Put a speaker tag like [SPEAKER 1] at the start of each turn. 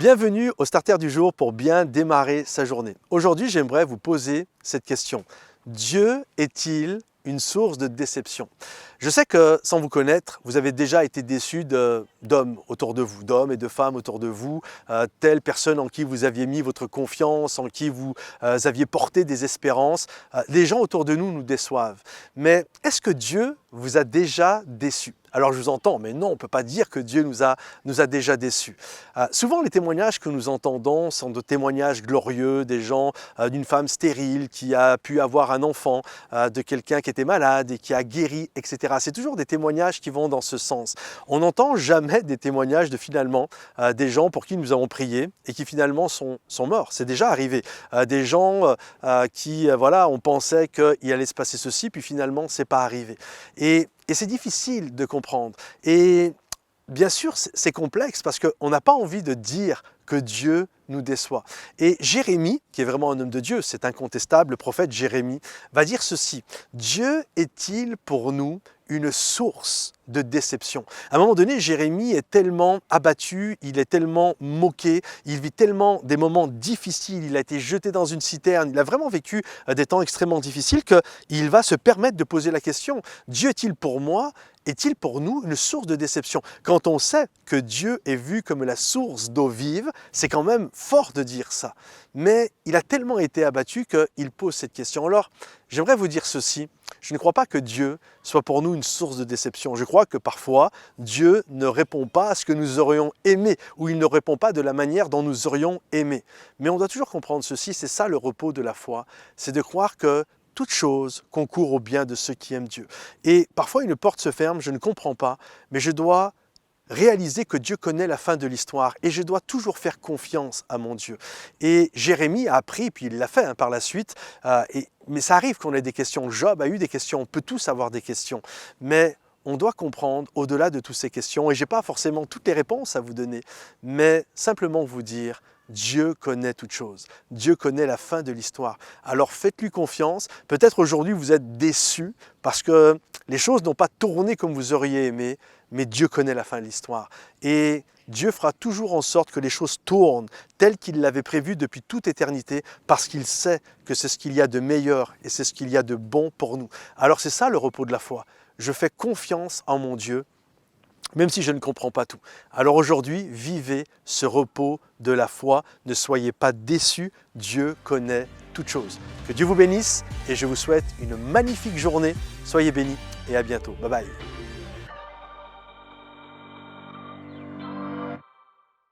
[SPEAKER 1] Bienvenue au Starter du jour pour bien démarrer sa journée. Aujourd'hui, j'aimerais vous poser cette question. Dieu est-il une source de déception? Je sais que sans vous connaître, vous avez déjà été déçu d'hommes autour de vous, d'hommes et de femmes autour de vous, telles personnes en qui vous aviez mis votre confiance, en qui vous aviez porté des espérances. Les gens autour de nous déçoivent. Mais est-ce que Dieu vous a déjà déçus? Alors je vous entends, mais non, on ne peut pas dire que Dieu nous a déjà déçus. Souvent les témoignages que nous entendons sont de témoignages glorieux, des gens, d'une femme stérile qui a pu avoir un enfant, de quelqu'un qui était malade et qui a guéri, etc. C'est toujours des témoignages qui vont dans ce sens. On n'entend jamais des témoignages de finalement des gens pour qui nous avons prié et qui finalement sont morts. C'est déjà arrivé. Des gens qui, voilà, on pensait qu'il allait se passer ceci, puis finalement, ce n'est pas arrivé. Et c'est difficile de comprendre. Et bien sûr, c'est complexe parce qu'on n'a pas envie de dire que Dieu nous déçoit. Et Jérémie, qui est vraiment un homme de Dieu, c'est incontestable, le prophète Jérémie, va dire ceci: Dieu est-il pour nous une source de déception? À un moment donné, Jérémie est tellement abattu, il est tellement moqué, il vit tellement des moments difficiles, il a été jeté dans une citerne, il a vraiment vécu des temps extrêmement difficiles qu'il va se permettre de poser la question: Dieu est-il pour moi? Est-il pour nous une source de déception? Quand on sait que Dieu est vu comme la source d'eau vive, c'est quand même fort de dire ça. Mais il a tellement été abattu qu'il pose cette question. Alors, j'aimerais vous dire ceci: je ne crois pas que Dieu soit pour nous une source de déception. Je crois que parfois, Dieu ne répond pas à ce que nous aurions aimé, ou il ne répond pas de la manière dont nous aurions aimé. Mais on doit toujours comprendre ceci, c'est ça le repos de la foi, c'est de croire que toute chose concourt au bien de ceux qui aiment Dieu. Et parfois une porte se ferme, je ne comprends pas, mais je dois réaliser que Dieu connaît la fin de l'histoire et je dois toujours faire confiance à mon Dieu. Et Jérémie a appris, puis il l'a fait par la suite, mais ça arrive qu'on ait des questions. Job a eu des questions, on peut tous avoir des questions, mais on doit comprendre au-delà de toutes ces questions, et je n'ai pas forcément toutes les réponses à vous donner, mais simplement vous dire: Dieu connaît toutes choses. Dieu connaît la fin de l'histoire. Alors faites-lui confiance. Peut-être aujourd'hui vous êtes déçus parce que les choses n'ont pas tourné comme vous auriez aimé, mais Dieu connaît la fin de l'histoire. Et Dieu fera toujours en sorte que les choses tournent telles qu'il l'avait prévu depuis toute éternité, parce qu'il sait que c'est ce qu'il y a de meilleur et c'est ce qu'il y a de bon pour nous. Alors c'est ça le repos de la foi. Je fais confiance en mon Dieu, même si je ne comprends pas tout. Alors aujourd'hui, vivez ce repos de la foi. Ne soyez pas déçus, Dieu connaît toutes choses. Que Dieu vous bénisse et je vous souhaite une magnifique journée. Soyez bénis et à bientôt. Bye bye.